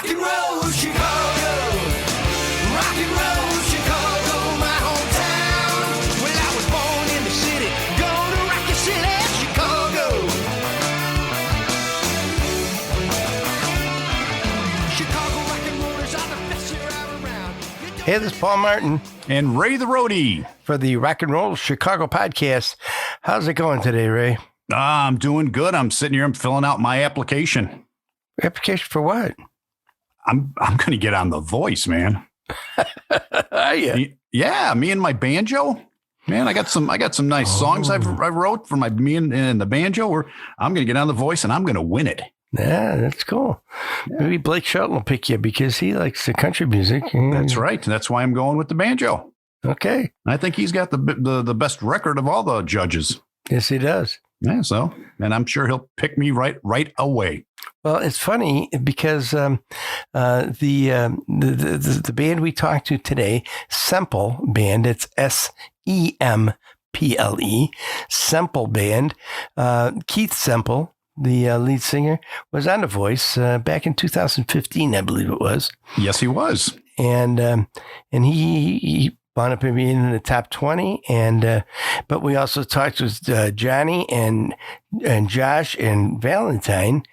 and roll, Chicago. Rock and roll, Chicago, my hometown. Well, I was born in the city, gonna rock your city, Chicago. Chicago rock and rollers are the best you're ever around. Hey, this is Paul Martin And Ray the Roadie. for the Rock and Roll Chicago podcast. How's it going today, Ray? I'm doing good. I'm sitting here. I'm filling out my application. Application for what? I'm going to get on The Voice, man. Yeah, me and my banjo. Man, I got some nice songs I wrote for me and the banjo. I'm going to get on The Voice and I'm going to win it. Yeah, that's cool. Yeah. Maybe Blake Shelton will pick you because he likes the country music. That's right. That's why I'm going with the banjo. Okay. I think he's got the best record of all the judges. Yes, he does. Yeah, and I'm sure he'll pick me right away. Well, it's funny because the band we talked to today, Semple Band, it's Semple, Semple Band. Keith Semple, the lead singer, was on The Voice back in 2015, I believe it was. Yes, he was. And he wound up being in the top 20. But we also talked with Johnny and Josh and Valentine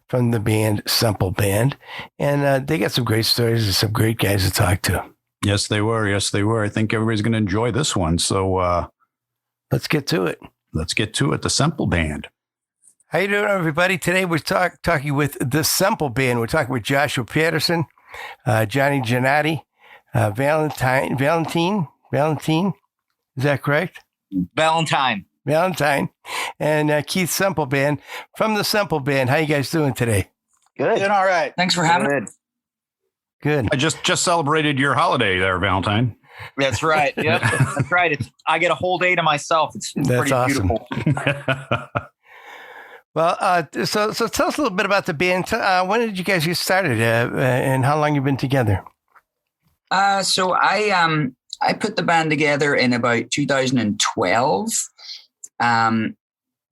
from the band Semple Band. And they got some great stories and some great guys to talk to. Yes, they were. I think everybody's going to enjoy this one. So let's get to it. The Semple Band. How you doing, everybody? Today we're talking with the Semple Band. We're talking with Joshua Patterson, Johnny Gennatti, Valentine, is that correct? Valentine, and Keith Semple Band from the Semple Band. How you guys doing today? good. Doing all right. Thanks for having me. Good. I just celebrated your holiday there, Valentine. That's right. Yep, that's right. I get a whole day to myself. It's That's pretty awesome. beautiful. Well, so tell us a little bit about the band. When did you guys get started, and how long you been together? So I put the band together in about 2012.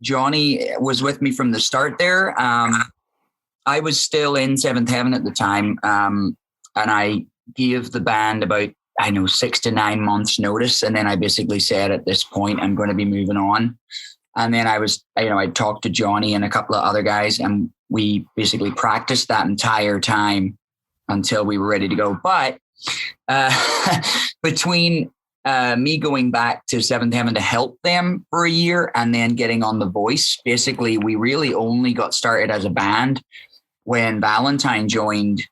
Johnny was with me from the start there. I was still in Seventh Heaven at the time, and I gave the band about 6 to 9 months notice, and then I basically said at this point I'm going to be moving on. And then I talked to Johnny and a couple of other guys, and we basically practiced that entire time until we were ready to go. But between me going back to Seventh Heaven to help them for a year and then getting on The Voice, basically we really only got started as a band when Valentine joined,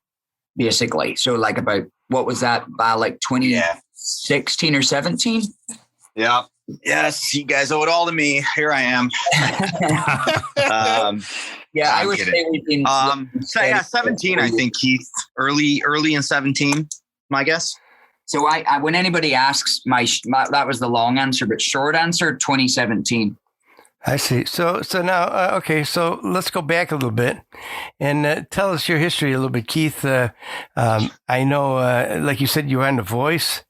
basically. So like about, what was that, by like 2016 or 17? Yeah. Yes, you guys owe it all to me. Here I am. I would say we've been 17, I think, Keith. Early in 17, my guess. So I when anybody asks, my that was the long answer, but short answer, 2017. I see. So now, okay, so let's go back a little bit and tell us your history a little bit, Keith. I know, like you said, you were on The Voice,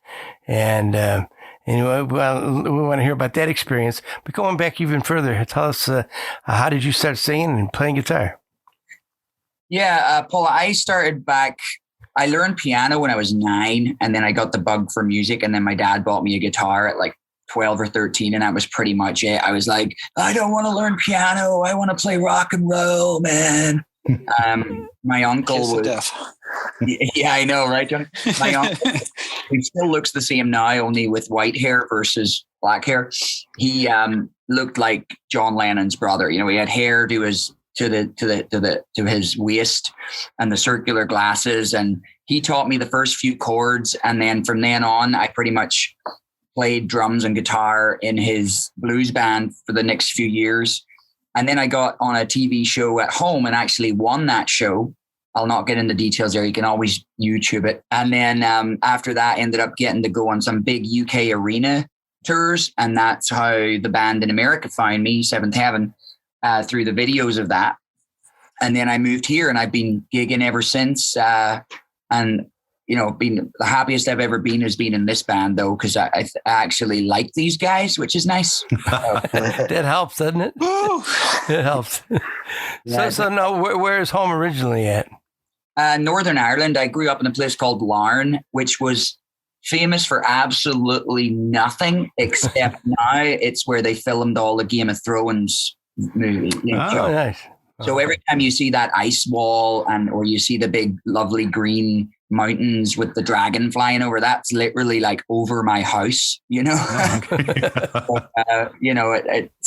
and anyway, well, we want to hear about that experience. But going back even further, tell us, how did you start singing and playing guitar? Yeah, Paula, I started back. I learned piano when I was 9, and then I got the bug for music, and then my dad bought me a guitar at like 12 or 13, and that was pretty much it. I was like, I don't want to learn piano. I want to play rock and roll, man. My uncle was... Yeah, I know, right, John? My uncle, he still looks the same now, only with white hair versus black hair. He looked like John Lennon's brother. You know, he had hair to his waist and the circular glasses, and he taught me the first few chords, and then from then on, I pretty much played drums and guitar in his blues band for the next few years. And then I got on a TV show at home and actually won that show. I'll not get into details there. You can always YouTube it. And then after that, ended up getting to go on some big UK arena tours. And that's how the band in America found me, Seventh Heaven, through the videos of that. And then I moved here and I've been gigging ever since. And, you know, been the happiest I've ever been has been in this band, though, because I actually like these guys, which is nice. That helps, doesn't it? It helps. So now, where is home originally at? Northern Ireland. I grew up in a place called Larne, which was famous for absolutely nothing except now it's where they filmed all the Game of Thrones movie. Oh, nice. So every time you see that ice wall or you see the big lovely green mountains with the dragon flying over, that's literally like over my house, you know. You know,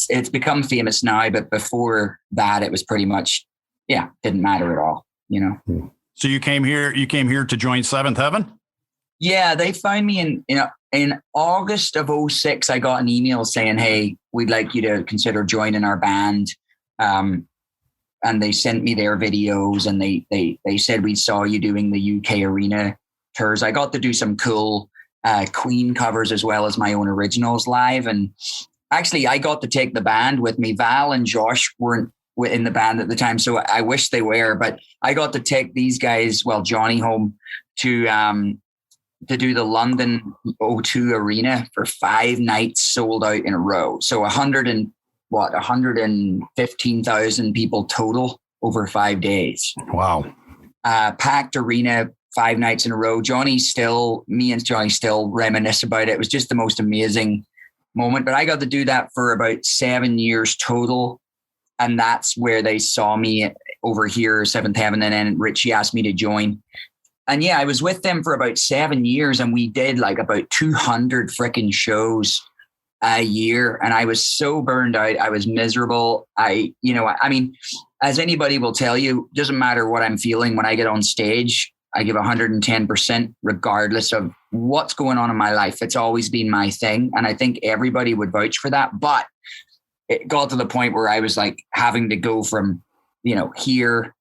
it's become famous now, but before that it was pretty much, didn't matter at all, you know. So you came here to join Seventh Heaven? Yeah, they found me in August of 06. I got an email saying, hey, we'd like you to consider joining our band. And they sent me their videos, and they said, we saw you doing the UK arena tours. I got to do some cool Queen covers as well as my own originals live. And actually, I got to take the band with me. Val and Josh weren't in the band at the time, so I wish they were. But I got to take these guys, Johnny home to do the London O2 Arena for 5 nights sold out in a row. So 115,000 people total over 5 days. Wow. Packed arena 5 nights in a row. Me and Johnny still reminisce about it. It was just the most amazing moment. But I got to do that for about 7 years total. And that's where they saw me over here, Seventh Heaven. And then Richie asked me to join. And I was with them for about 7 years, and we did like about 200 freaking shows a year. And I was so burned out. I was miserable. I mean, as anybody will tell you, doesn't matter what I'm feeling when I get on stage, I give 110% regardless of what's going on in my life. It's always been my thing. And I think everybody would vouch for that. But it got to the point where I was like having to go from, here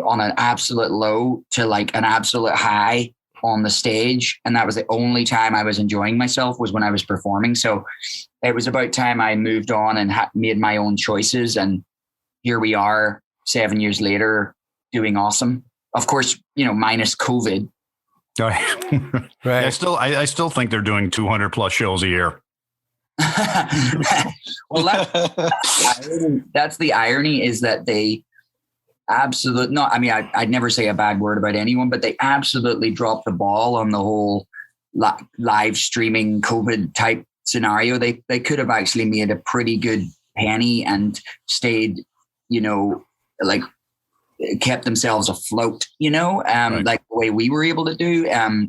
on an absolute low to like an absolute high on the stage. And that was the only time I was enjoying myself, was when I was performing. So it was about time I moved on and made my own choices. And here we are 7 years later doing awesome. Of course, minus COVID. Right. I still think they're doing 200 plus shows a year. Well, that's the irony, is that they I'd never say a bad word about anyone, but they absolutely dropped the ball on the whole live streaming COVID type scenario. They could have actually made a pretty good penny and stayed, like kept themselves afloat, right. Like the way we were able to do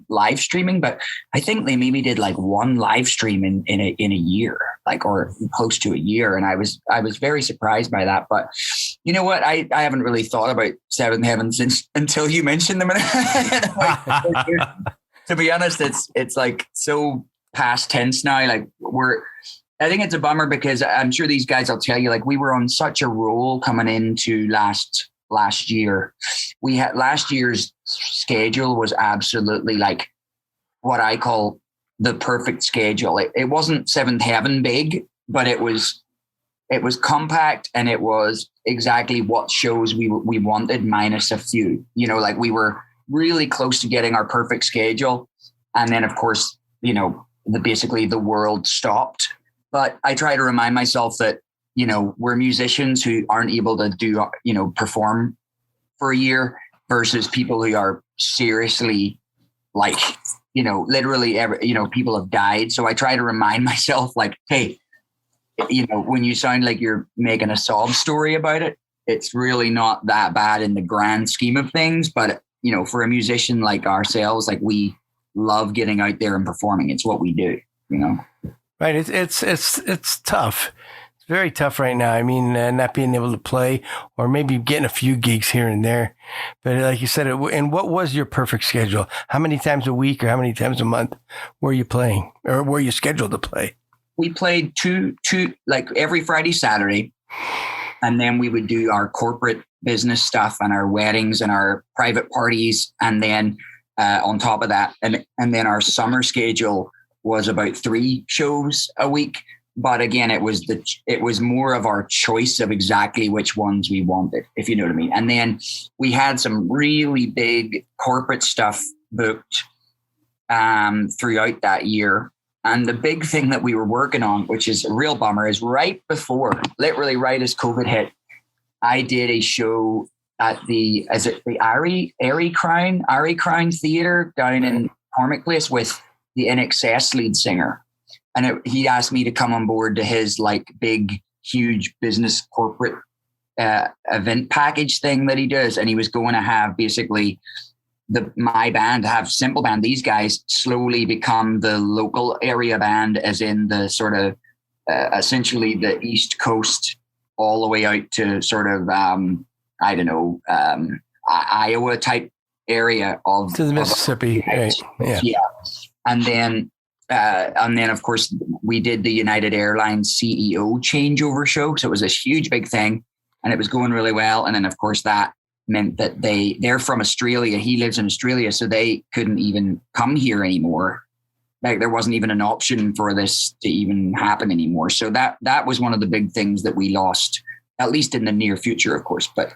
live streaming. But I think they maybe did like one live stream in a year, or close to a year. And I was very surprised by that. But you know what? I haven't really thought about Seventh Heaven until you mentioned them. To be honest, it's like so past tense now. Like I think it's a bummer, because I'm sure these guys will tell you, like, we were on such a roll coming into last year. We had last year's schedule was absolutely like what I call the perfect schedule. It wasn't Seventh Heaven big, but it was compact, and it was exactly what shows we wanted, minus a few. Like we were really close to getting our perfect schedule, and then of course, basically the world stopped. But I try to remind myself that we're musicians who aren't able to do, perform for a year, versus people who are seriously like, literally people have died. So I try to remind myself, like, hey, when you sound like you're making a sob story about it, it's really not that bad in the grand scheme of things. But, for a musician like ourselves, like, we love getting out there and performing. It's what we do, Right. It's tough. Very tough right now. I mean, not being able to play, or maybe getting a few gigs here and there. But like you said, and what was your perfect schedule? How many times a week or how many times a month were you playing, or were you scheduled to play? We played two, like every Friday, Saturday. And then we would do our corporate business stuff and our weddings and our private parties. And then on top of that, and then our summer schedule was about 3 shows a week. But again, it was more of our choice of exactly which ones we wanted, if you know what I mean. And then we had some really big corporate stuff booked throughout that year. And the big thing that we were working on, which is a real bummer, is literally right as COVID hit, I did a show at the Airy Crown Theatre down in Cormac Place with the NXS lead singer. And he asked me to come on board to his like big, huge business corporate event package thing that he does. And he was going to have basically my band, have Semple Band, these guys slowly become the local area band, as in the sort of essentially the East Coast all the way out to sort of, Iowa type area of to the Mississippi. Right. Yeah. And then of course we did the United Airlines CEO changeover show. So it was this huge big thing and it was going really well. And then of course that meant that they're from Australia. He lives in Australia, so they couldn't even come here anymore. Like there wasn't even an option for this to even happen anymore. So that was one of the big things that we lost, at least in the near future, of course. But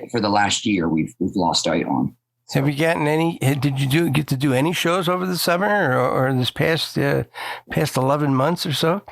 for the last year, we've lost out on. Have you gotten any? Did you get to do any shows over the summer or this past 11 months or so?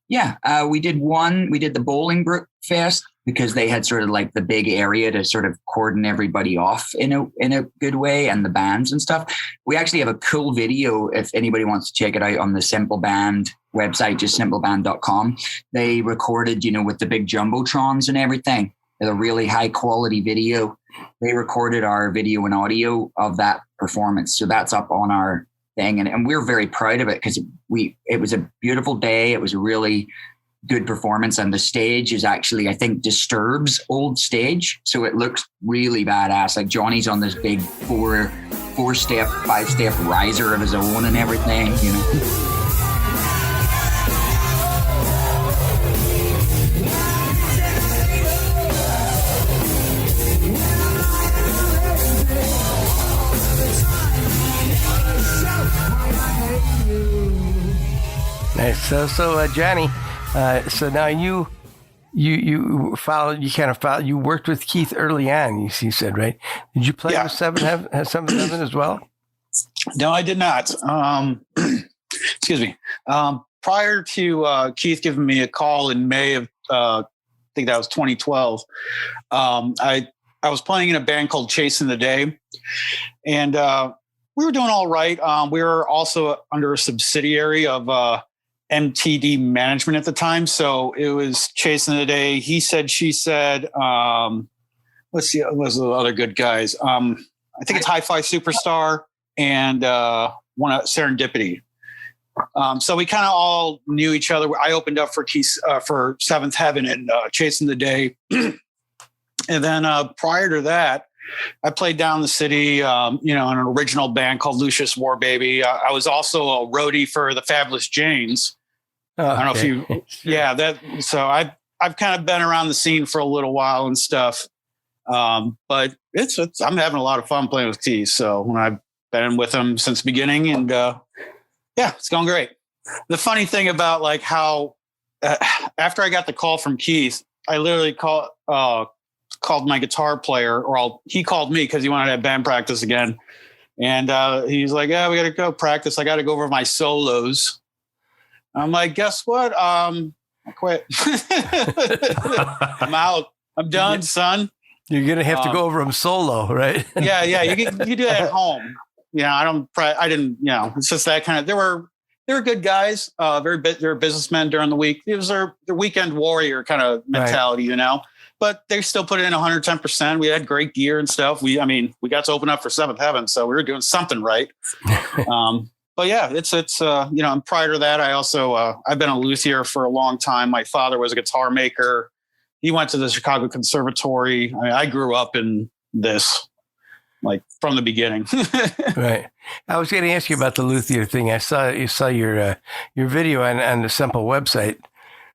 Yeah, we did one. We did the Bolingbrook Fest because they had sort of like the big area to sort of cordon everybody off in a good way, and the bands and stuff. We actually have a cool video if anybody wants to check it out on the Semple Band website, just sempleband.com. They recorded, with the big jumbotrons and everything. A really high quality video. They recorded our video and audio of that performance, so that's up on our thing, and we're very proud of it because it was a beautiful day. It was a really good performance, and the stage is actually, I think, Disturbed's old stage, so it looks really badass. Like Johnny's on this big 5-step riser of his own and everything, Nice. So Johnny, so now you worked with Keith early on. You said, right? Did you play with Seventh Heaven as well? No, I did not. Excuse me. Prior to Keith giving me a call in May of, I think that was 2012. I was playing in a band called Chasing the Day, and we were doing all right. We were also under a subsidiary of MTD Management at the time. So it was Chasing the Day. He said, she said, let's see, what was the other good guys? I think it's Hi-Fi Superstar and one Serendipity. So we kind of all knew each other. I opened up for for Seventh Heaven and Chasing the Day. And then prior to that, I played down the city, in an original band called Lucius War Baby. I was also a roadie for the Fabulous Janes. I don't know if you, so I've kind of been around the scene for a little while and stuff. But I'm having a lot of fun playing with Keith. So when I've been with him since the beginning, and it's going great. The funny thing about like how after I got the call from Keith, I literally called my guitar player, he called me because he wanted to have band practice again. And he's like, yeah, we got to go practice. I got to go over my solos. I'm like, guess what? I quit. I'm out. I'm done, son. You're going to have to go over them solo, right? Yeah. You do that at home. I didn't, it's just that kind of, they were good guys. They're businessmen during the week. It was their weekend warrior kind of mentality, right. But they still put in 110%. We had great gear and stuff. We got to open up for Seventh Heaven, so we were doing something right. But yeah, it's and prior to that, I also I've been a luthier for a long time. My father was a guitar maker. He went to the Chicago Conservatory. I grew up in this, like from the beginning. Right. I was going to ask you about the luthier thing. I saw your video on the Semple website.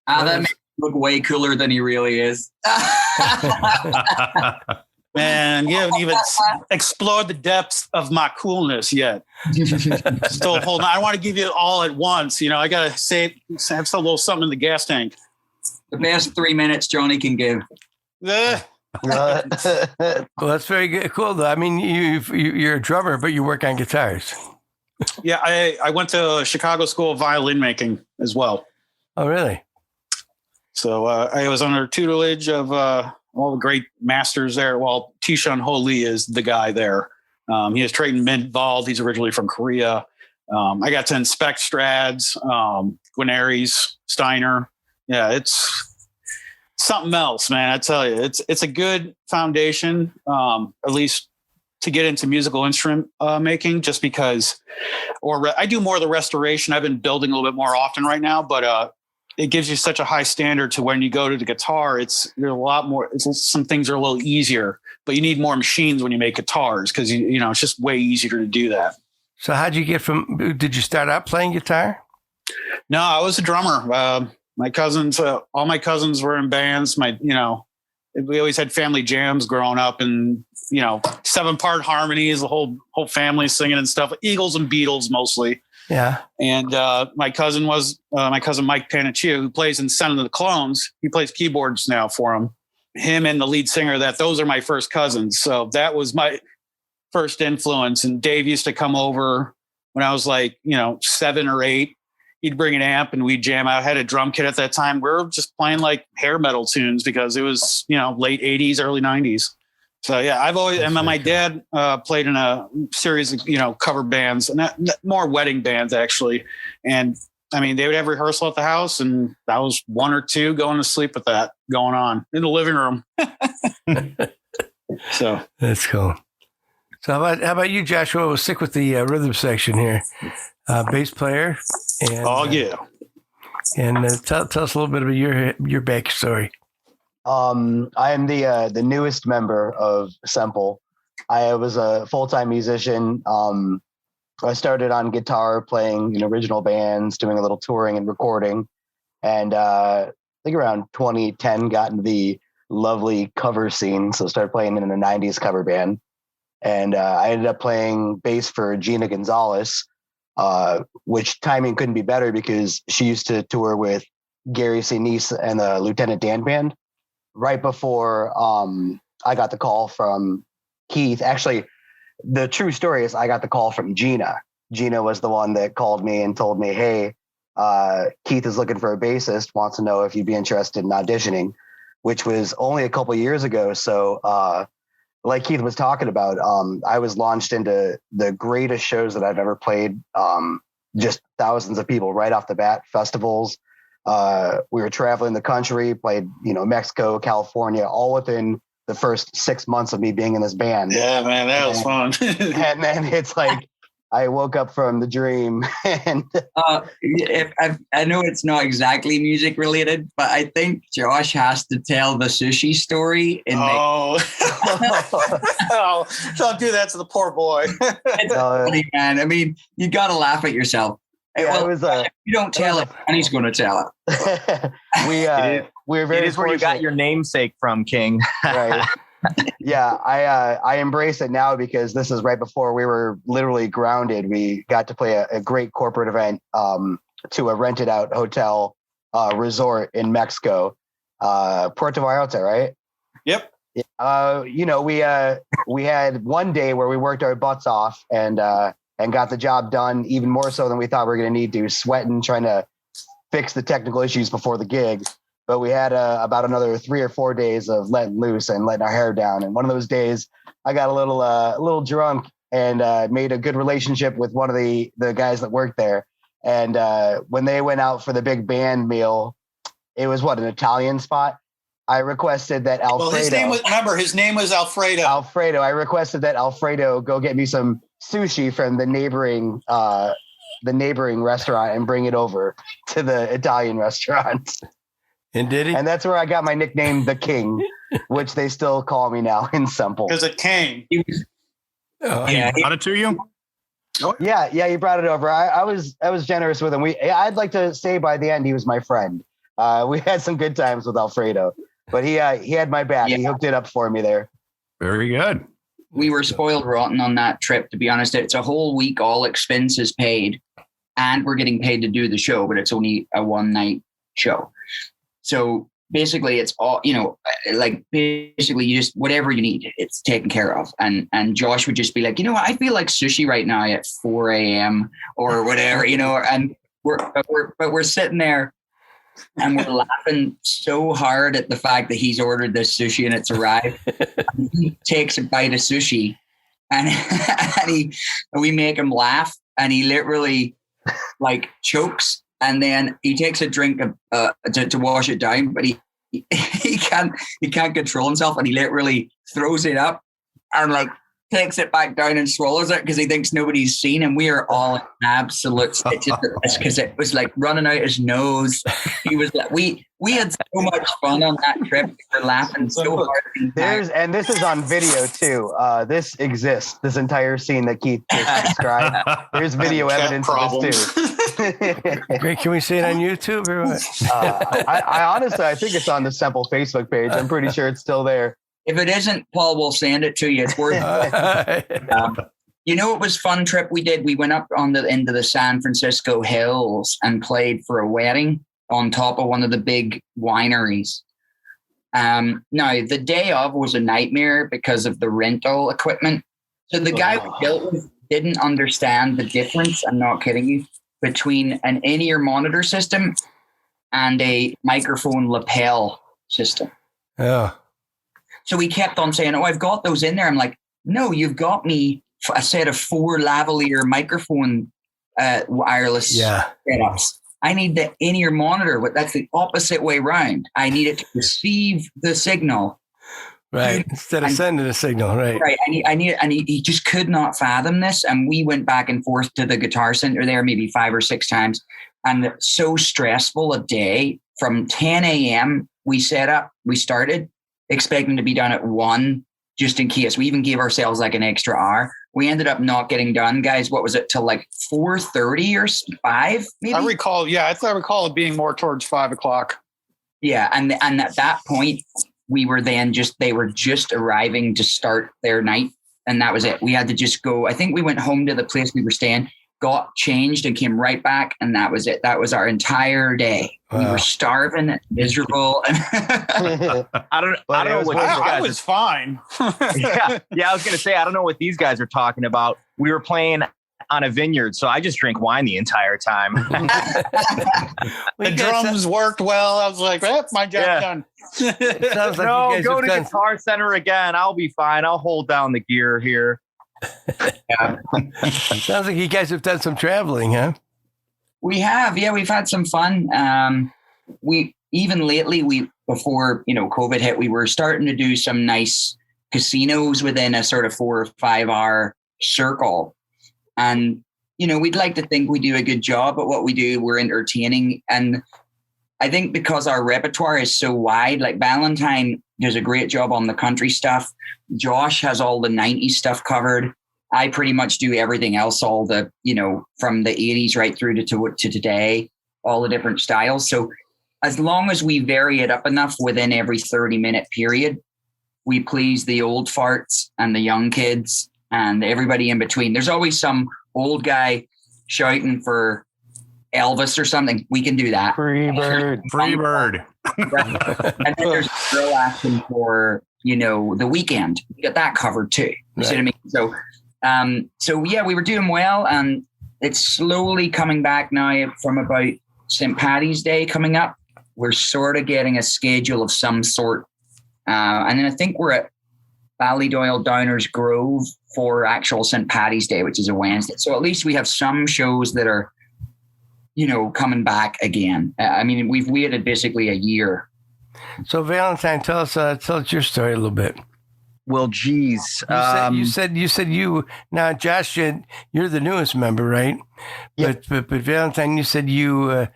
That makes him look way cooler than he really is. Man, you haven't even explored the depths of my coolness yet. Still holding on. I want to give you it all at once. I got to have a little something in the gas tank. The best 3 minutes Johnny can give. Well, that's very good. Cool, though. I mean, you're a drummer, but you work on guitars. Yeah, I went to Chicago School of Violin Making as well. Oh, really? So I was under tutelage of all the great masters there. Well, Tishon Ho Lee is the guy there. He has Trayton Mindvald. He's originally from Korea. I got to inspect Strads, Guarneri's, Steiner. Yeah, it's something else, man. I tell you, it's a good foundation, at least to get into musical instrument making, just because, I do more of the restoration. I've been building a little bit more often right now, but it gives you such a high standard to when you go to the guitar, there's a lot more, some things are a little easier, but you need more machines when you make guitars because, you know, it's just way easier to do that. So how'd you get did you start out playing guitar? No, I was a drummer. My cousins, all my cousins were in bands. We always had family jams growing up, and, 7-part harmonies, the whole family singing and stuff, Eagles and Beatles mostly. Yeah. And my cousin Mike Panaccio, who plays in Son of the Clones. He plays keyboards now for him and the lead singer. Those are my first cousins. So that was my first influence. And Dave used to come over when I was 7 or 8. He'd bring an amp and we'd jam out. I had a drum kit at that time. We were just playing like hair metal tunes because it was, late 80s, early 90s. So yeah, I've always, and my dad played in a series of, cover bands, and more wedding bands actually. And I mean, they would have rehearsal at the house, and that was 1 or 2 going to sleep with that going on in the living room. So that's cool. So how about you, Joshua? We'll stick with the rhythm section here. Bass player. And, yeah. And tell us a little bit about your backstory. I am the newest member of Semple. I was a full-time musician. I started on guitar playing in original bands, doing a little touring and recording. And I think around 2010 got into the lovely cover scene. So started playing in a 90s cover band. And I ended up playing bass for Gina Gonzalez, which timing couldn't be better because she used to tour with Gary Sinise and the Lieutenant Dan Band. Right before I got the call from Keith. Actually, the true story is I got the call from Gina. Gina was the one that called me and told me, hey, Keith is looking for a bassist, wants to know if you'd be interested in auditioning, which was only a couple of years ago. So like Keith was talking about, I was launched into the greatest shows that I've ever played, just thousands of people right off the bat, festivals. We were traveling the country, played, Mexico, California, all within the first 6 months of me being in this band. Yeah, man, that was fun. And then it's like, I woke up from the dream and I know it's not exactly music related, but I think Josh has to tell the sushi story. Oh, don't do that to the poor boy. It's funny, man. I mean, you got to laugh at yourself. Yeah, well, it was, if you don't tell it, and he's going to tell it. we were very. It is where you got your namesake from, King. Right. Yeah, I embrace it now because this is right before we were literally grounded. We got to play a great corporate event to a rented out hotel resort in Mexico, Puerto Vallarta, right? Yep. We had one day where we worked our butts off and got the job done even more so than we thought we were going to need to, sweating, trying to fix the technical issues before the gig. But we had about another 3 or 4 days of letting loose and letting our hair down. And one of those days I got a little drunk and made a good relationship with one of the guys that worked there. And when they went out for the big band meal, it was an Italian spot. I requested that Alfredo. Well, his name was Alfredo. Alfredo. I requested that Alfredo go get me some sushi from the neighboring restaurant and bring it over to the Italian restaurant. And did he? And that's where I got my nickname, the King, which they still call me now in Semple. Because it came. He brought it to you? Yeah, he brought it over. I was generous with him. I'd like to say by the end he was my friend. We had some good times with Alfredo, but he had my back. Yeah. He hooked it up for me there. Very good. We were spoiled rotten on that trip, to be honest. It's a whole week, all expenses paid, and we're getting paid to do the show, but it's only a one-night show. So basically it's all, basically you just, whatever you need, it's taken care of. And Josh would just be like, I feel like sushi right now at 4 a.m. or whatever, and we're sitting there and we're laughing so hard at the fact that he's ordered this sushi and it's arrived. And he takes a bite of sushi, and we make him laugh, and he literally like chokes, and then he takes a drink to wash it down, but he can't control himself, and he literally throws it up and like takes it back down and swallows it because he thinks nobody's seen, and we are all in absolute stitches because it was like running out his nose. He was like, we had so much fun on that trip. We were laughing so hard. And this is on video too. This exists. This entire scene that Keith just described. There's video evidence of this too. Great. Can we see it on YouTube or what? I honestly, I think it's on the Semple Facebook page. I'm pretty sure it's still there. If it isn't, Paul will send it to you. It's worth it. You know, it was fun trip we did. We went up into the San Francisco hills and played for a wedding on top of one of the big wineries. Now, the day of was a nightmare because of the rental equipment. So the guy we dealt with didn't understand the difference, I'm not kidding you, between an in-ear monitor system and a microphone lapel system. Oh. So he kept on saying, I've got those in there. I'm like, no, you've got me a set of 4 lavalier microphone wireless setups. I need the in-ear monitor, but that's the opposite way around. I need it to receive the signal. Right. Instead of sending a signal, right. Right. He just could not fathom this. And we went back and forth to the Guitar Center there maybe 5 or 6 times. And so stressful a day from 10 a.m. We started expecting to be done at 1 just in case. We even gave ourselves like an extra hour. We ended up not getting done, guys. What was it, till like 4:30 or 5 maybe? I recall it being more towards 5 o'clock. Yeah. And at that point they were just arriving to start their night, and that was it. We had to just go. I think we went home to the place we were staying, got changed, and came right back, and that was it. That was our entire day. Wow. We were starving, miserable. I don't know what these guys I was fine. yeah, I was gonna say I don't know what these guys are talking about. We were playing on a vineyard, so I just drank wine the entire time. The drums worked well. I was like, my job's done. Sounds like no, go to Guitar Center again. I'll be fine. I'll hold down the gear here. Sounds like you guys have done some traveling, huh? We have, we've had some fun. We even lately, before COVID hit, we were starting to do some nice casinos within a sort of 4 or 5 hour circle. And we'd like to think we do a good job at what we do. We're entertaining, and I think because our repertoire is so wide, like Valentine does a great job on the country stuff. Josh has all the 90s stuff covered. I pretty much do everything else, all the, from the 80s right through to today, all the different styles. So as long as we vary it up enough within every 30-minute period, we please the old farts and the young kids and everybody in between. There's always some old guy shouting for Elvis or something. We can do that. Free bird. And then there's a girl asking for, The Weekend. We got that covered too. You see what I mean? So we were doing well, and it's slowly coming back now from about St. Paddy's Day coming up. We're sort of getting a schedule of some sort. And then I think we're at Ballydoyle Downers Grove for actual St. Paddy's Day, which is a Wednesday. So at least we have some shows that are, coming back again. We've waited basically a year. So Valentine, tell us your story a little bit. Well, geez. You said now, Josh, you're the newest member, right? Yeah. But Valentine, you said you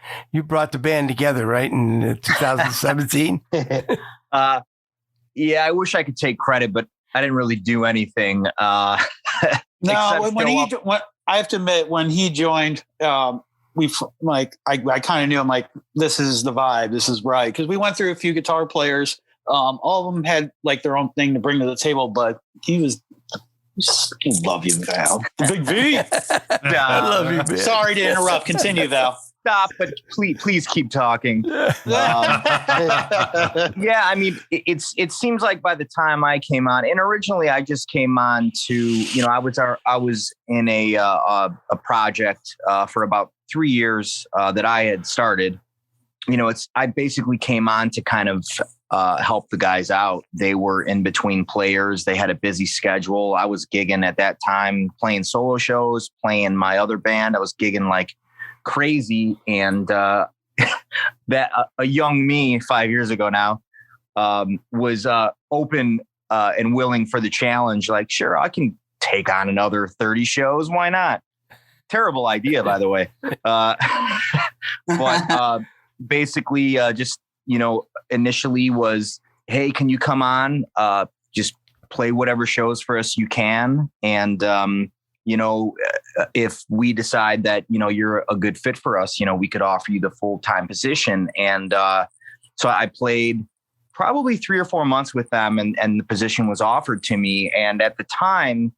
brought the band together, right, in 2017? Yeah, I wish I could take credit, but I didn't really do anything. No, I have to admit, when he joined, I kind of knew, I'm like, this is the vibe, this is right, because we went through a few guitar players. All of them had like their own thing to bring to the table, but he was. Love you, Val. Big V. I love you, man. Sorry to interrupt. Continue, Val. Stop, but please keep talking. It seems like by the time I came on, and originally I just came on to, I was in a project for about 3 years that I had started, I basically came on to kind of help the guys out. They were in between players. They had a busy schedule. I was gigging at that time, playing solo shows, playing my other band. I was gigging like crazy. And that a young me 5 years ago now was open and willing for the challenge. Like, sure, I can take on another 30 shows. Why not? Terrible idea, by the way. But basically just, initially was, hey, can you come on? Just play whatever shows for us you can. And, if we decide that, you're a good fit for us, we could offer you the full-time position. And so I played probably 3 or 4 months with them, and the position was offered to me. And at the time,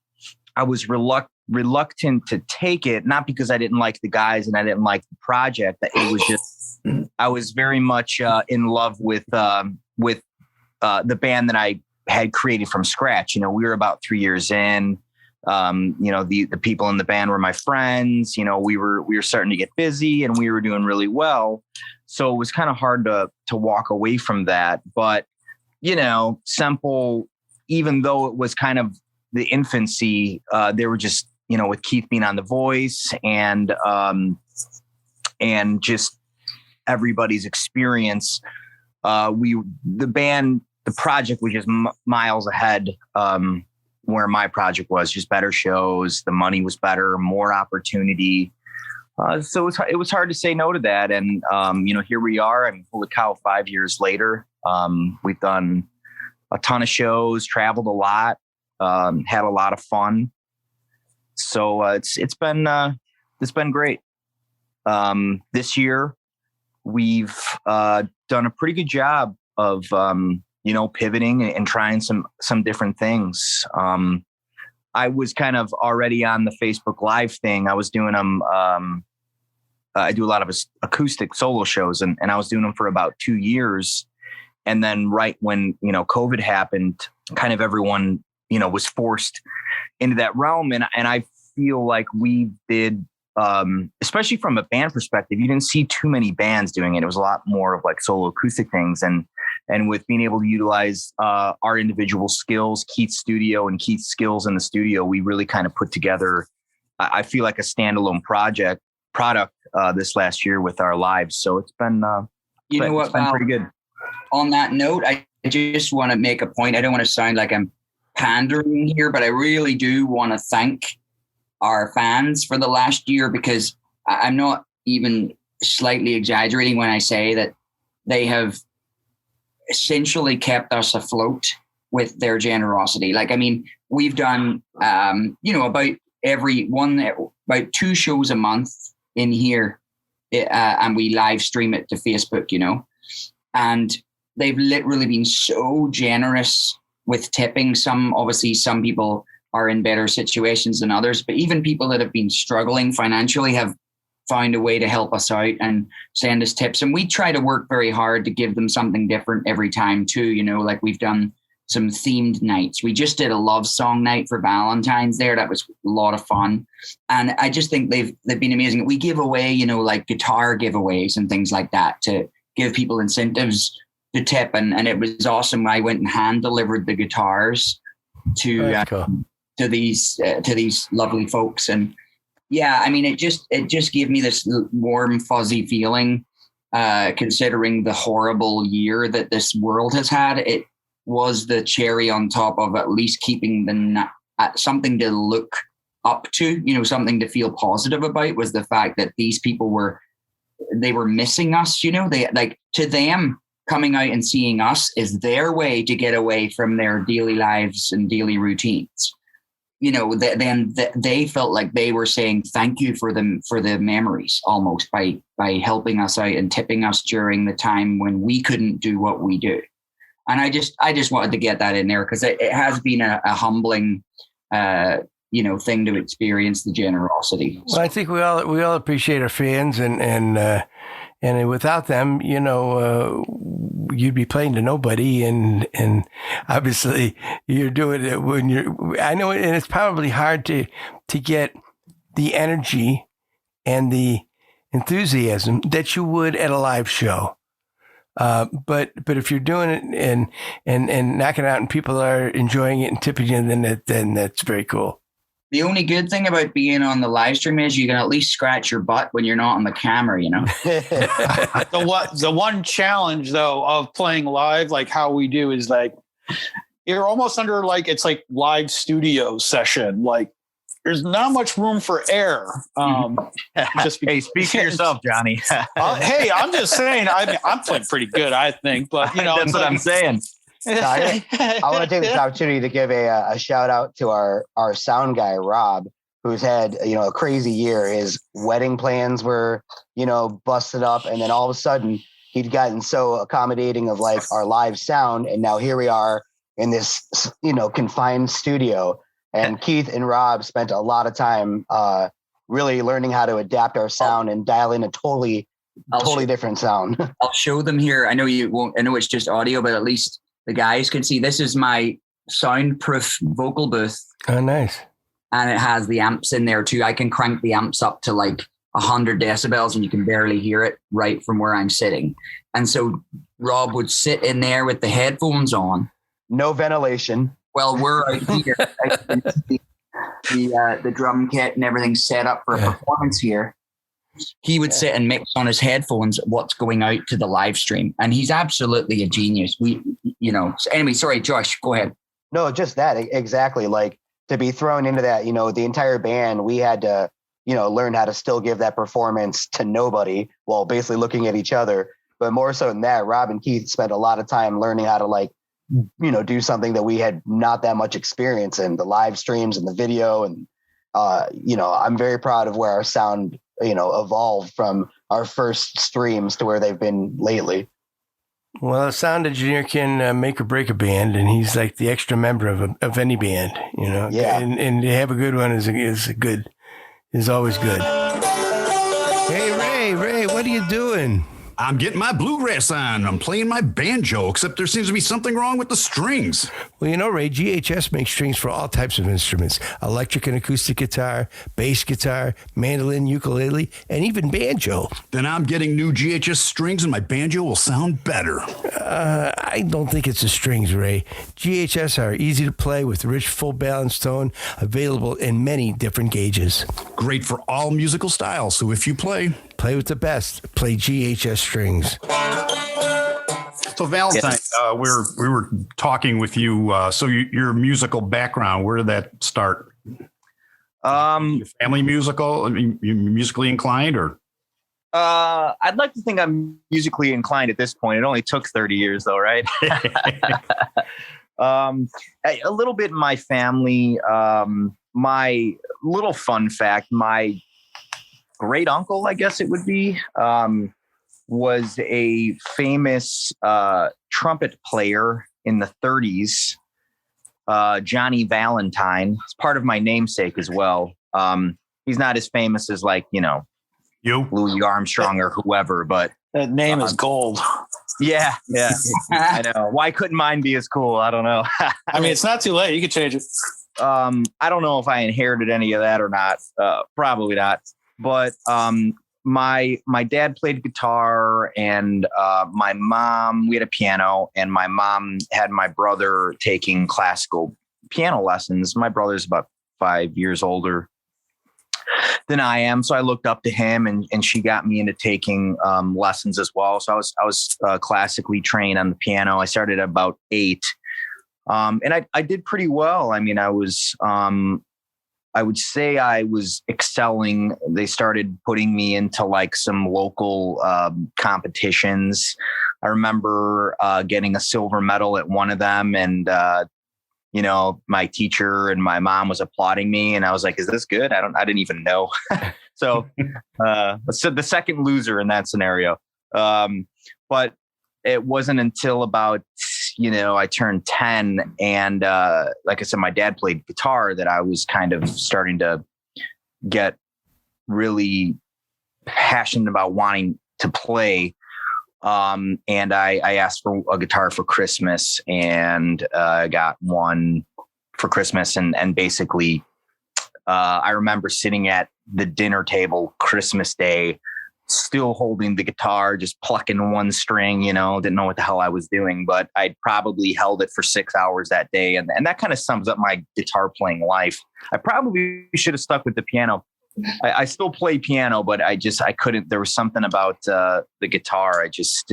I was reluctant to take it, not because I didn't like the guys and I didn't like the project. It was just, I was very much in love with the band that I had created from scratch. We were about 3 years in. The people in the band were my friends. We were starting to get busy and we were doing really well. So it was kind of hard to walk away from that. But, Semple, even though it was kind of the infancy, they were just, with Keith being on The Voice and just everybody's experience, the project was just miles ahead, where my project was, just better shows. The money was better, more opportunity. So it was hard to say no to that. And, here we are. I mean, holy cow, 5 years later, we've done a ton of shows, traveled a lot, had a lot of fun. So it's been great. This year, we've done a pretty good job of, pivoting and trying some different things. I was kind of already on the Facebook Live thing. I was doing them. I do a lot of acoustic solo shows, and I was doing them for about 2 years. And then right when, COVID happened, kind of everyone, was forced into that realm. And I feel like we did, especially from a band perspective, you didn't see too many bands doing it. It was a lot more of like solo acoustic things. And with being able to utilize our individual skills, Keith's studio and Keith's skills in the studio, we really kind of put together, I feel like, a standalone product this last year with our lives. So it's been, it's been pretty good. On that note, I just want to make a point. I don't want to sound like I'm pandering here, but I really do want to thank our fans for the last year, because I'm not even slightly exaggerating when I say that they have essentially kept us afloat with their generosity. Like, I mean, we've done, about about 2 shows a month in here, and we live stream it to Facebook, and they've literally been so generous with tipping. Some people are in better situations than others, but even people that have been struggling financially have found a way to help us out and send us tips. And we try to work very hard to give them something different every time too. Like we've done some themed nights. We just did a love song night for Valentine's there. That was a lot of fun. And I just think they've been amazing. We give away, like guitar giveaways and things like that to give people incentives to tip. And it was awesome. I went and hand delivered the guitars to these lovely folks. And yeah, I mean, it just gave me this warm, fuzzy feeling, considering the horrible year that this world has had. It was the cherry on top of at least keeping something to look up to, something to feel positive about, was the fact that these people were missing us. They, like, to them, coming out and seeing us is their way to get away from their daily lives and daily routines. Then they felt like they were saying thank you for the memories, almost by helping us out and tipping us during the time when we couldn't do what we do. And I just wanted to get that in there, because it has been a humbling, thing to experience the generosity. Well, I think we all appreciate our fans, and without them, you'd be playing to nobody. And obviously you're doing it I know, and it's probably hard to get the energy and the enthusiasm that you would at a live show. But if you're doing it and knocking it out and people are enjoying it and tipping you, then that's very cool. The only good thing about being on the live stream is you can at least scratch your butt when you're not on the camera, you know? The one challenge though of playing live, like how we do, is like you're almost under like it's like live studio session. Like there's not much room for air. Hey, speak for yourself, Johnny. Hey, I'm just saying. I'm playing pretty good, I think. But you know, that's what I'm saying. I want to take this opportunity to give a shout out to our sound guy, Rob, who's had, a crazy year. His wedding plans were, busted up. And then all of a sudden he'd gotten so accommodating of like our live sound. And now here we are in this, confined studio. And Keith and Rob spent a lot of time really learning how to adapt our sound and dial in a totally different sound. I'll show them here. I know you won't, I know it's just audio, but at least the guys can see. This is my soundproof vocal booth. Oh, nice. And it has the amps in there too. I can crank the amps up to like 100 decibels and you can barely hear it right from where I'm sitting. And so Rob would sit in there with the headphones on. No ventilation. Well, we're out here. The drum kit and everything set up for a performance here. He would sit and mix on his headphones what's going out to the live stream. And he's absolutely a genius. So anyway, sorry, Josh, go ahead. No, just that. Exactly. Like to be thrown into that, the entire band, we had to, learn how to still give that performance to nobody while basically looking at each other. But more so than that, Rob and Keith spent a lot of time learning how to do something that we had not that much experience in, the live streams and the video. And, I'm very proud of where our sound evolved from our first streams to where they've been lately. Well, a sound engineer can make or break a band, and he's like the extra member of any band, Yeah. And to have a good one is always good. Hey, Ray, what are you doing? I'm getting my bluegrass on. I'm playing my banjo, except there seems to be something wrong with the strings. Well, Ray, GHS makes strings for all types of instruments: electric and acoustic guitar, bass guitar, mandolin, ukulele, and even banjo. Then I'm getting new GHS strings and my banjo will sound better. I don't think it's the strings, Ray. GHS are easy to play with rich, full balanced tone, available in many different gauges. Great for all musical styles, so if you play with the best, play GHS strings. So Valentine, we were talking with you. So your musical background, where did that start? Your family musical? I mean, you musically inclined, or? I'd like to think I'm musically inclined at this point. It only took 30 years, though, right? A little bit in my family. My little fun fact: my great uncle, I guess it would be, was a famous trumpet player in the 30s, Johnny Valentine. It's part of my namesake as well. He's not as famous as you, Louis Armstrong or whoever, but that name is gold. Yeah. I know. Why couldn't mine be as cool? I don't know. I mean, it's not too late. You could change it. I don't know if I inherited any of that or not. Probably not. But my dad played guitar, and my mom, we had a piano, and my mom had my brother taking classical piano lessons. My brother's about 5 years older than I am, so I looked up to him, and she got me into taking lessons as well. So I was classically trained on the piano. I started at about 8, and I did pretty well. I mean, I would say I was excelling. They started putting me into some local competitions. I remember getting a silver medal at one of them, and my teacher and my mom was applauding me, and I was like, "Is this good?" I didn't even know. So the second loser in that scenario. But it wasn't until about I turned 10, and like I said, my dad played guitar, that I was kind of starting to get really passionate about wanting to play. And I asked for a guitar for Christmas, and I got one for Christmas. And basically, I remember sitting at the dinner table Christmas Day, still holding the guitar, just plucking one string, didn't know what the hell I was doing, but I probably held it for 6 hours that day. And that kind of sums up my guitar playing life. I probably should have stuck with the piano. I still play piano, but I couldn't. There was something about the guitar. It's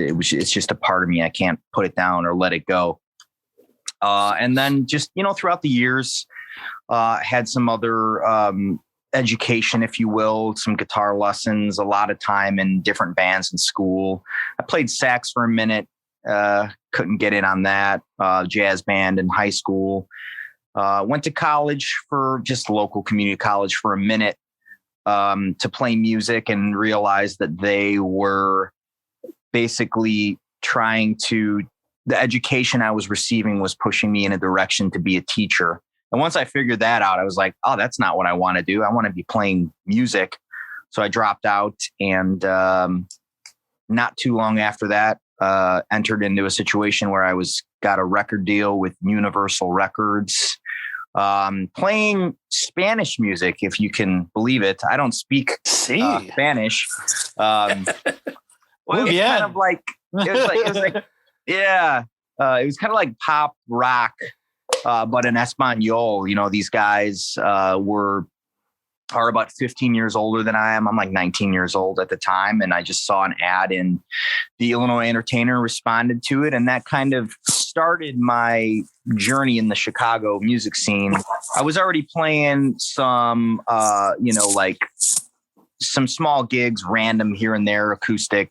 just a part of me. I can't put it down or let it go. And then just, throughout the years, had some other education, if you will, some guitar lessons, a lot of time in different bands in school. I played sax for a minute. Couldn't get in on that. Jazz band in high school. Went to college, for just local community college, for a minute. To play music, and realized that they were basically the education I was receiving was pushing me in a direction to be a teacher. And once I figured that out, I was like, oh, that's not what I want to do. I want to be playing music. So I dropped out, and not too long after that, entered into a situation where I got a record deal with Universal Records. Playing Spanish music, if you can believe it. I don't speak Spanish. Well, it was kind of like, it was kind of like pop rock, but in Espanol. These guys are about 15 years older than I am. I'm like 19 years old at the time. And I just saw an ad in the Illinois Entertainer, responded to it. And that kind of started my journey in the Chicago music scene. I was already playing some, like some small gigs, random here and there, acoustic,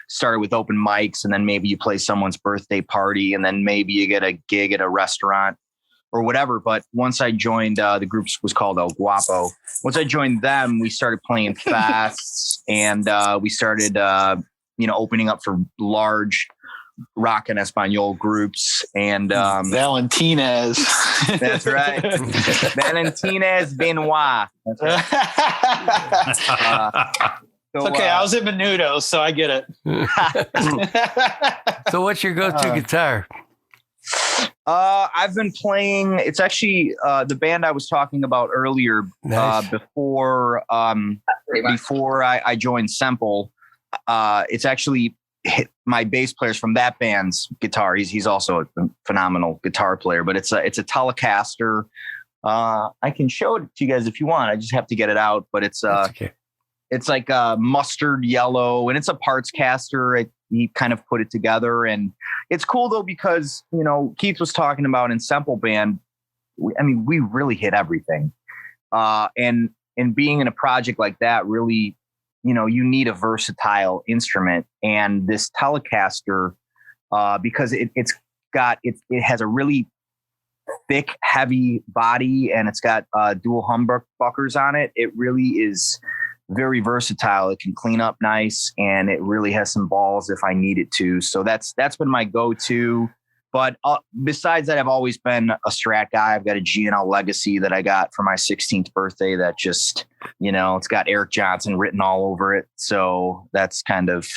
started with open mics, and then maybe you play someone's birthday party, and then maybe you get a gig at a restaurant or whatever. But once I joined, the group was called El Guapo. Once I joined them, we started playing fests, and we started, opening up for large rock and Espanol groups. And Valentines. That's right. Valentines Benoit. That's right. Okay, I was at Menudo, so I get it. So what's your go-to guitar? I've been playing, it's actually the band I was talking about earlier. Nice. Before I joined Semple. It's actually my bass player's from that band's guitar. He's also a phenomenal guitar player, but it's a Telecaster. I can show it to you guys if you want. I just have to get it out, but it's okay. It's like a mustard yellow, and it's a parts caster. He kind of put it together, and it's cool though, because, Keith was talking about in Semple Band, we really hit everything. And being in a project like that, really, you need a versatile instrument, and this Telecaster, because it has a really thick, heavy body, and it's got dual humbuckers on it. It really is very versatile. It can clean up nice, and it really has some balls if I need it to. So that's been my go-to. But besides that, I've always been a Strat guy. I've got a G&L Legacy that I got for my 16th birthday that just, it's got Eric Johnson written all over it. So that's kind of,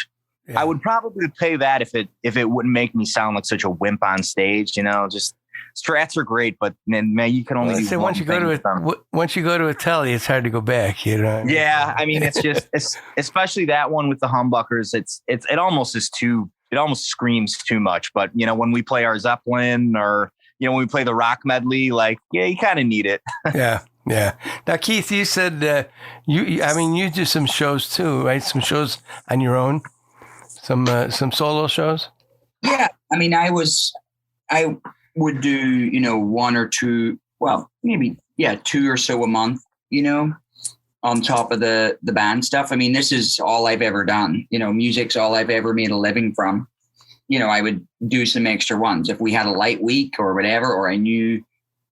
I would probably play that if it wouldn't make me sound like such a wimp on stage. Just Strats are great, but man, you can only do once you go to a Tele, it's hard to go back. Yeah, it's just especially that one with the humbuckers. It almost is too. It almost screams too much. But when we play our Zeppelin, or when we play the rock medley, you kind of need it. Yeah. Now, Keith, you said you do some shows too, right? Some shows on your own, some solo shows. Yeah, I would do, one or two, well, maybe, two or so a month, on top of the band stuff. This is all I've ever done. Music's all I've ever made a living from. I would do some extra ones. If we had a light week or whatever, or I knew,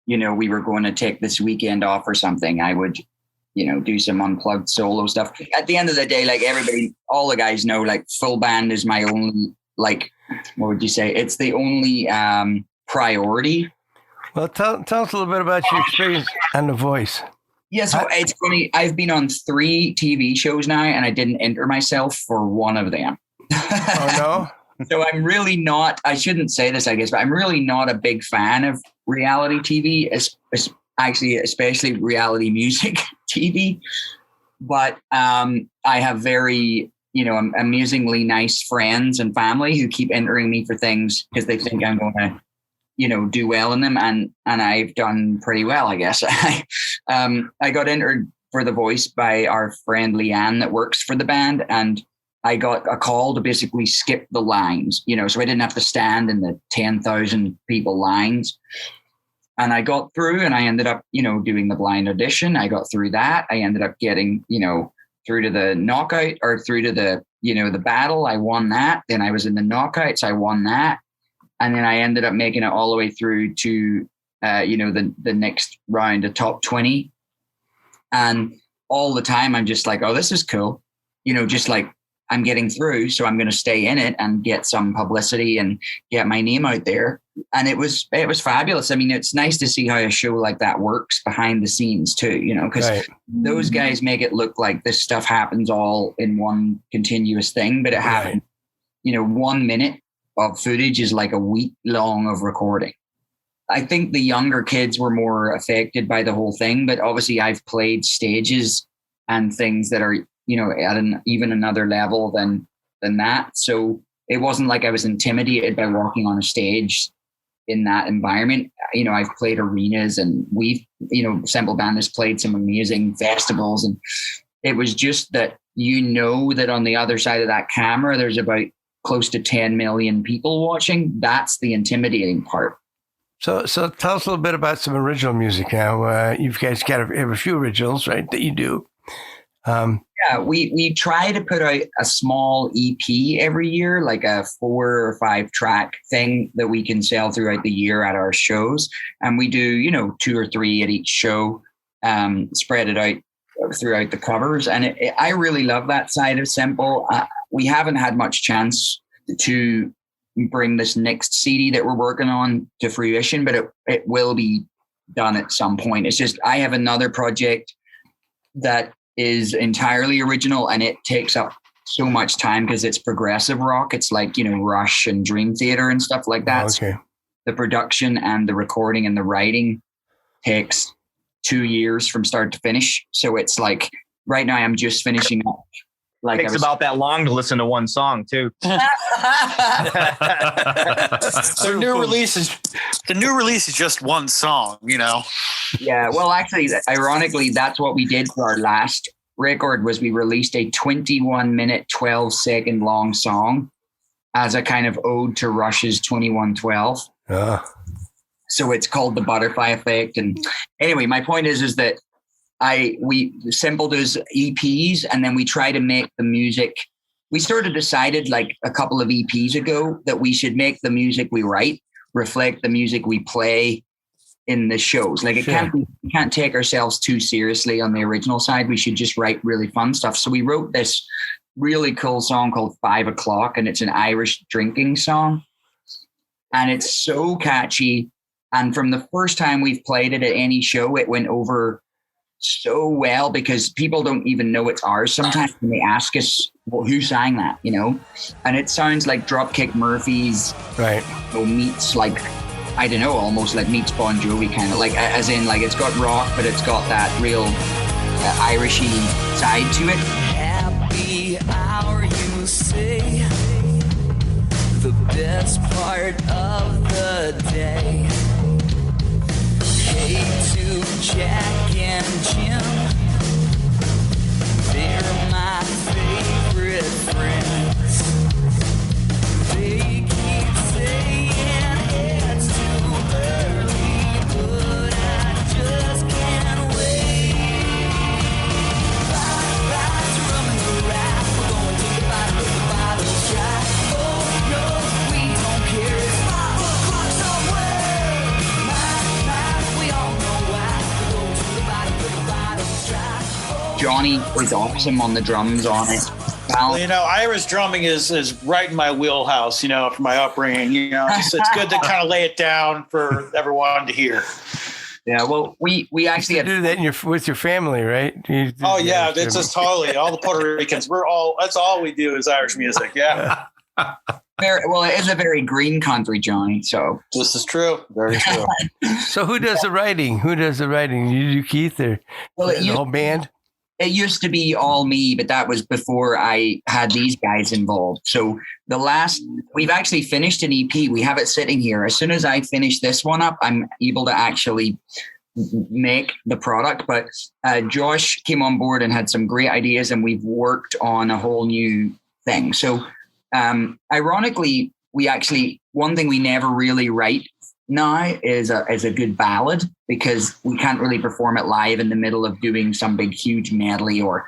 we were going to take this weekend off or something, I would, do some unplugged solo stuff. At the end of the day, everybody, all the guys know, full band is my only, what would you say? It's the only, priority. Well, tell us a little bit about your experience on The Voice. Yeah, so it's funny. I've been on 3 TV shows now, and I didn't enter myself for one of them. Oh, no? So I'm really not, I shouldn't say this, I guess, but I'm really not a big fan of reality TV, especially reality music TV. but I have very, amusingly nice friends and family who keep entering me for things because they think I'm going to, do well in them. And I've done pretty well, I guess. I got entered for The Voice by our friend Leanne that works for the band. And I got a call to basically skip the lines, so I didn't have to stand in the 10,000 people lines. And I got through and I ended up, doing the blind audition. I got through that. I ended up getting, through to the knockout or through to the, the battle. I won that. Then I was in the knockouts. I won that. And then I ended up making it all the way through to, the next round, the top 20. And all the time I'm just like, oh, this is cool. Just like I'm getting through. So I'm going to stay in it and get some publicity and get my name out there. And it was fabulous. I mean, it's nice to see how a show like that works behind the scenes too, because those guys make it look like this stuff happens all in one continuous thing, but it happened, 1 minute of footage is like a week long of recording. I think the younger kids were more affected by the whole thing, but obviously I've played stages and things that are, at an even another level than that. So it wasn't like I was intimidated by walking on a stage in that environment. I've played arenas and we've, Semple Band has played some amazing festivals. And it was just that, that on the other side of that camera, there's about close to 10 million people watching. That's the intimidating part. So tell us a little bit about some original music now. You guys have a few originals, right, that you do. Yeah, we try to put out a small EP every year, like a 4 or 5 track thing that we can sell throughout the year at our shows. And we do, 2 or 3 at each show, spread it out throughout the covers. And I really love that side of Semple. We haven't had much chance to bring this next CD that we're working on to fruition, but it will be done at some point. It's just, I have another project that is entirely original and it takes up so much time because it's progressive rock. It's like, Rush and Dream Theater and stuff like that. Okay. So the production and the recording and the writing takes 2 years from start to finish. So it's like, right now I'm just finishing up. Like takes about that long to listen to one song too. The new release is just one song, Yeah, well, actually, ironically, that's what we did for our last record. Was we released a 21-minute, 12-second long song as a kind of ode to Rush's 2112. So it's called The Butterfly Effect. And anyway, my point is that we Semple does EPs, and then we try to make the music. We sort of decided like a couple of EPs ago that we should make the music we write reflect the music we play in the shows. Like we can't take ourselves too seriously on the original side. We should just write really fun stuff. So we wrote this really cool song called 5 O'Clock, and it's an Irish drinking song. And it's so catchy. And from the first time we've played it at any show, it went over so well because people don't even know it's ours sometimes when they ask us, well, who sang that, and it sounds like Dropkick Murphys, right? Meets like, I don't know, almost like meets Bon Jovi, kind of like, as in like it's got rock but it's got that real Irishy side to it. Happy hour, you say, the best part of the day. Hey to Jack and Jim, they're my favorite friends. They keep saying it's too early, but I just can't wait. 5 lights running the ride, we're going to the bottom of the bottle's dry. Oh no, we don't care, it's 5 o'clock somewhere. We all know why, we go to the bottom of the bottle's dry. Johnny is awesome on the drums on it. Well, Irish drumming is right in my wheelhouse, from my upbringing. It's good to kind of lay it down for everyone to hear. Yeah, well, we actually do that with your family, right? Oh yeah, it's just totally all the Puerto Ricans. That's all we do is Irish music. Yeah. Well, it is a very green country, Johnny. So this is true. Very true. So who does the writing? You do, Keith, or the whole band? It used to be all me, but that was before I had these guys involved. So we've actually finished an EP. We have it sitting here. As soon as I finish this one up, I'm able to actually make the product. But Josh came on board and had some great ideas, and we've worked on a whole new thing. So ironically, one thing we never really write now is a good ballad, because we can't really perform it live in the middle of doing some big huge medley, or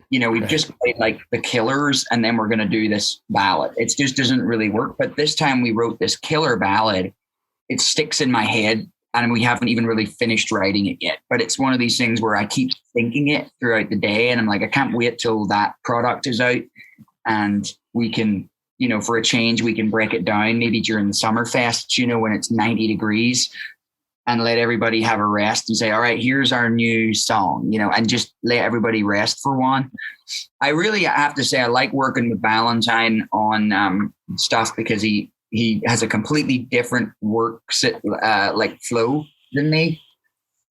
we've just played like the Killers and then we're going to do this ballad. It just doesn't really work. But this time we wrote this killer ballad. It sticks in my head, and we haven't even really finished writing it yet, but it's one of these things where I keep thinking it throughout the day, and I'm like, I can't wait till that product is out and we can, for a change, we can break it down maybe during the summer fests, when it's 90 degrees, and let everybody have a rest and say, all right, here's our new song, and just let everybody rest for one. I really have to say, I like working with Valentine on stuff, because he has a completely different flow than me.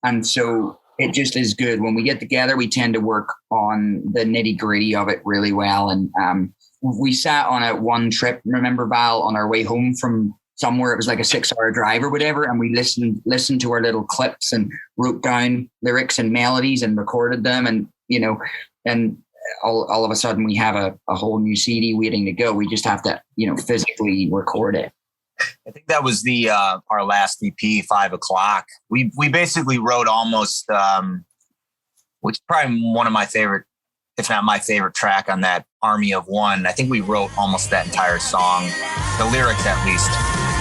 And so it just is good. When we get together, we tend to work on the nitty gritty of it really well. And we sat on one trip, remember, Val, on our way home from somewhere. It was like a 6-hour drive or whatever. And we listened to our little clips and wrote down lyrics and melodies and recorded them. And, and all of a sudden we have a whole new CD waiting to go. We just have to, physically record it. I think that was our last EP, 5 o'clock. We basically wrote almost, which is probably one of my favorite, if not my favorite track on that Army of One. I think we wrote almost that entire song, the lyrics at least.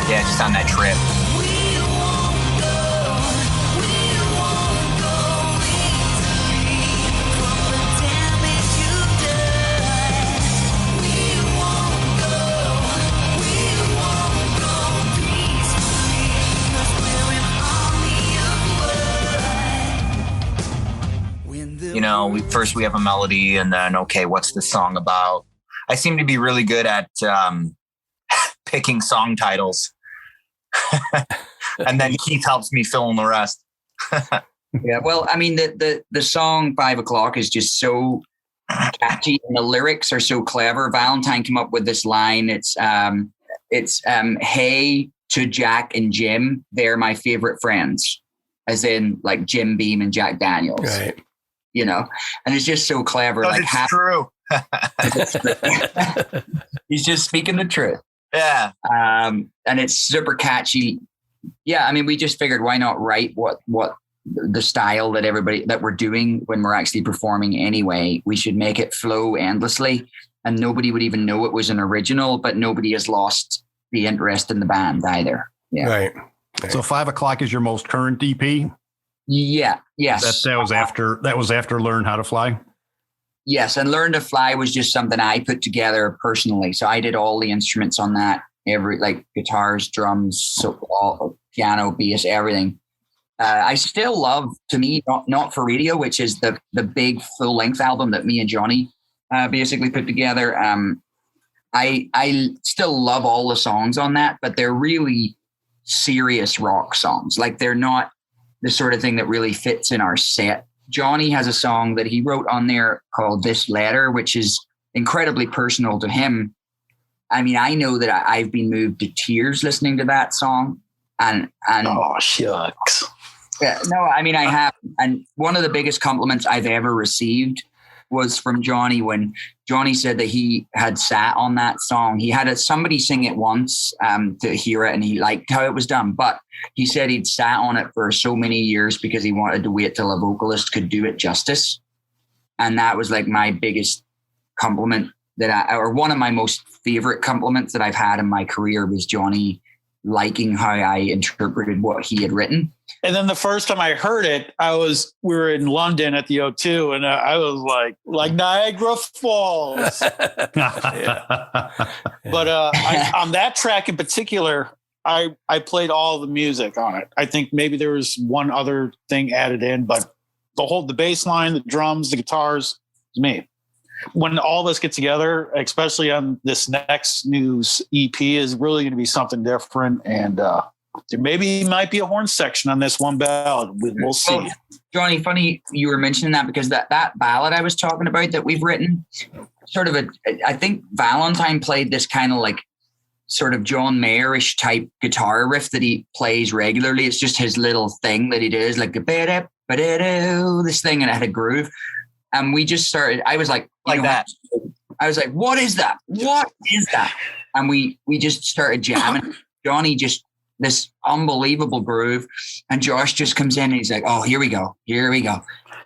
Yeah, just on that trip. We have a melody, and then, okay, what's the song about? I seem to be really good at picking song titles. And then Keith helps me fill in the rest. Yeah, well, I mean, the song 5 o'clock is just so catchy, and the lyrics are so clever. Valentine came up with this line. It's hey to Jack and Jim, they're my favorite friends, as in like Jim Beam and Jack Daniels. Right. And it's just so clever. Like, it's true. He's just speaking the truth. Yeah. And it's super catchy. Yeah. I mean, we just figured, why not write what the style that we're doing when we're actually performing anyway. We should make it flow endlessly, and nobody would even know it was an original, but nobody has lost the interest in the band either. Yeah. Right. So 5 o'clock is your most current EP? Yeah. Yes. That was after Learn How to Fly? Yes. And Learn to Fly was just something I put together personally. So I did all the instruments on that, like guitars, drums, piano, bass, everything. I still love, to me, Not for Radio, which is the big full length album that me and Johnny basically put together. I still love all the songs on that, but they're really serious rock songs. Like, they're not the sort of thing that really fits in our set. Johnny has a song that he wrote on there called This Letter, which is incredibly personal to him. I mean, I know that I've been moved to tears listening to that song. And oh, shucks. Yeah, no, I mean, I have. And one of the biggest compliments I've ever received was from Johnny, when Johnny said that he had sat on that song. He had somebody sing it once to hear it, and he liked how it was done. But he said he'd sat on it for so many years because he wanted to wait till a vocalist could do it justice. And that was like my biggest compliment or one of my most favorite compliments that I've had in my career, was Johnny liking how I interpreted what he had written. And then the first time I heard it, we were in London at the O2, and I was like Niagara Falls. But on that track in particular, I played all the music on it. I think maybe there was one other thing added in, but the bass line, the drums, the guitars, it's me. When all of us get together, especially on this next new EP, is really going to be something different. And there maybe might be a horn section on this one ballad. We'll see. Well, Johnny, funny you were mentioning that, because that ballad I was talking about that we've written, sort of I think Valentine played this kind of like sort of John Mayer-ish type guitar riff that he plays regularly. It's just his little thing that he does, like this thing, and it had a groove. And we just started, I was like that. I was like, what is that? What is that? And we just started jamming. Johnny just, this unbelievable groove. And Josh just comes in and he's like, oh, here we go.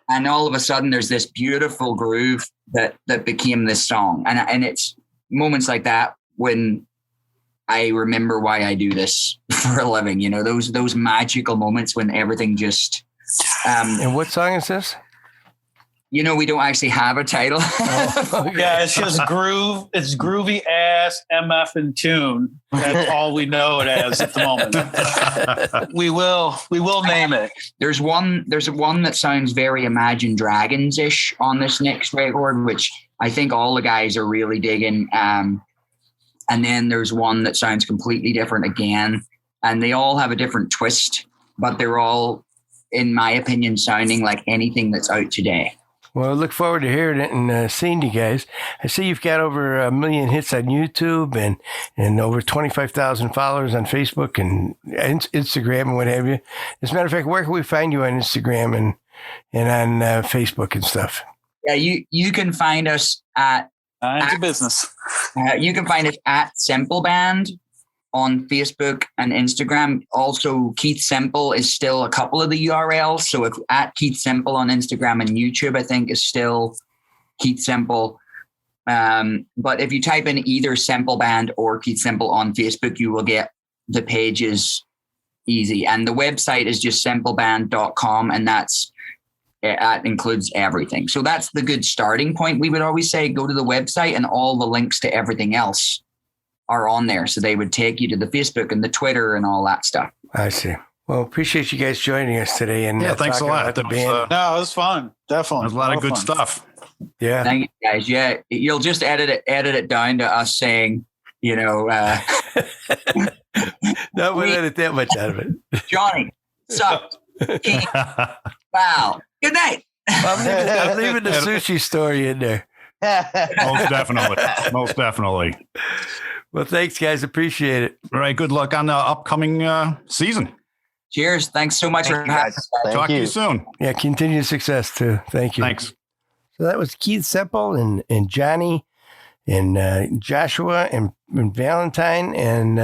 And all of a sudden there's this beautiful groove that became this song. And it's moments like that when I remember why I do this for a living, you know, those magical moments when everything just. And what song is this? You know, we don't actually have a title. Yeah, it's just groove. It's groovy ass MF and tune. That's all we know it as at the moment. We will name it. There's one that sounds very Imagine Dragons-ish on this next record, which I think all the guys are really digging. And then there's one that sounds completely different again, and they all have a different twist, but they're all, in my opinion, sounding like anything that's out today. Well, I look forward to hearing it and seeing you guys. I see you've got over 1 million hits on YouTube and over 25,000 followers on Facebook and Instagram and what have you. As a matter of fact, where can we find you on Instagram and on Facebook and stuff? Yeah, you can find us at business. You can find us at Semple Band on Facebook and Instagram. Also, Keith Semple is still a couple of the URLs. So if at Keith Semple on Instagram and YouTube, I think is still Keith Semple. But if you type in either Semple Band or Keith Semple on Facebook, you will get the pages easy. And the website is just sempleband.com, and that includes everything. So that's the good starting point. We would always say go to the website, and all the links to everything else are on there. So they would take you to the Facebook and the Twitter and all that stuff. I see. Well, appreciate you guys joining us today. And thanks a lot. The band. No, it was fun. Definitely. There's a lot of good stuff. Yeah. Thank you guys. Yeah. You'll just edit it down to us saying, you know, no, we'll edit that much out of it. Johnny, sup? Keith, wow. Good night. I'm leaving the sushi story in there. Most definitely. Well, thanks, guys. Appreciate it. All right. Good luck on the upcoming season. Cheers. Thanks so much for having us. Talk to you soon. Yeah, continued success, too. Thank you. Thanks. So that was Keith Semple and Johnny and Joshua and Valentine. And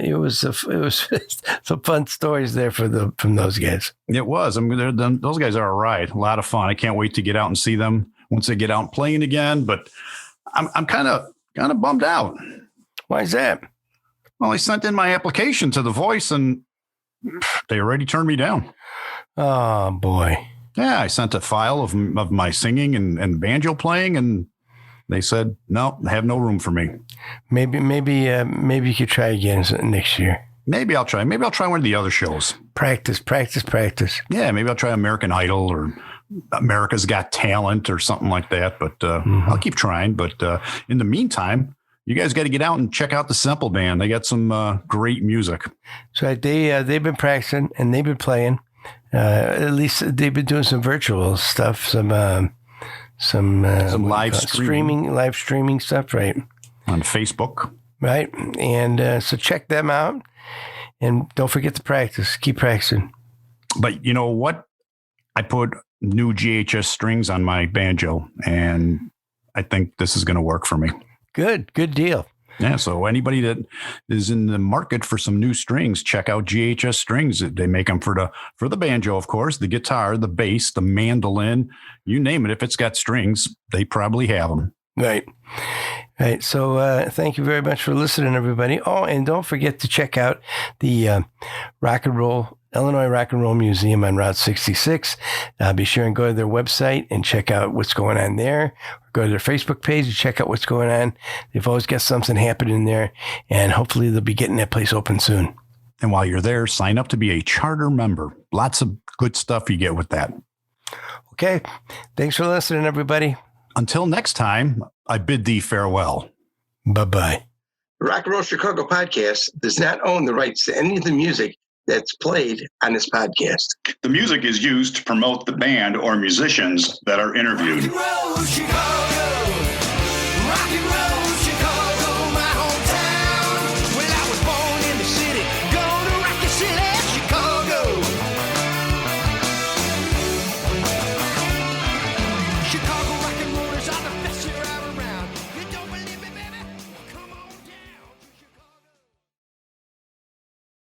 it was some fun stories there from those guys. It was. I mean, those guys are all right. A lot of fun. I can't wait to get out and see them once they get out and playing again. But I'm kind of bummed out. Why is that? Well, I sent in my application to The Voice and they already turned me down. Oh, boy. Yeah, I sent a file of my singing and banjo playing, and they said, no, they have no room for me. Maybe you could try again next year. Maybe I'll try. Maybe I'll try one of the other shows. Practice. Yeah, maybe I'll try American Idol or America's Got Talent or something like that. But I'll keep trying. But in the meantime, you guys got to get out and check out the Semple Band. They got some great music. So they've been practicing and they've been playing. At least they've been doing some virtual stuff, some live streaming stuff, right? On Facebook. Right. And so check them out and don't forget to practice. Keep practicing. But you know what? I put new GHS strings on my banjo and I think this is going to work for me. Good deal. Yeah, so anybody that is in the market for some new strings, check out GHS strings. They make them for the banjo, of course, the guitar, the bass, the mandolin, you name it. If it's got strings, they probably have them. Right. So thank you very much for listening, everybody. Oh, and don't forget to check out the Illinois Rock and Roll Museum on Route 66. Be sure and go to their website and check out what's going on there. Go to their Facebook page and check out what's going on. They've always got something happening there, and hopefully they'll be getting that place open soon. And while you're there, sign up to be a charter member. Lots of good stuff you get with that. Okay. Thanks for listening, everybody. Until next time, I bid thee farewell. Bye-bye. The Rock and Roll Chicago podcast does not own the rights to any of the music that's played on this podcast. The music is used to promote the band or musicians that are interviewed. Rock and roll, Chicago.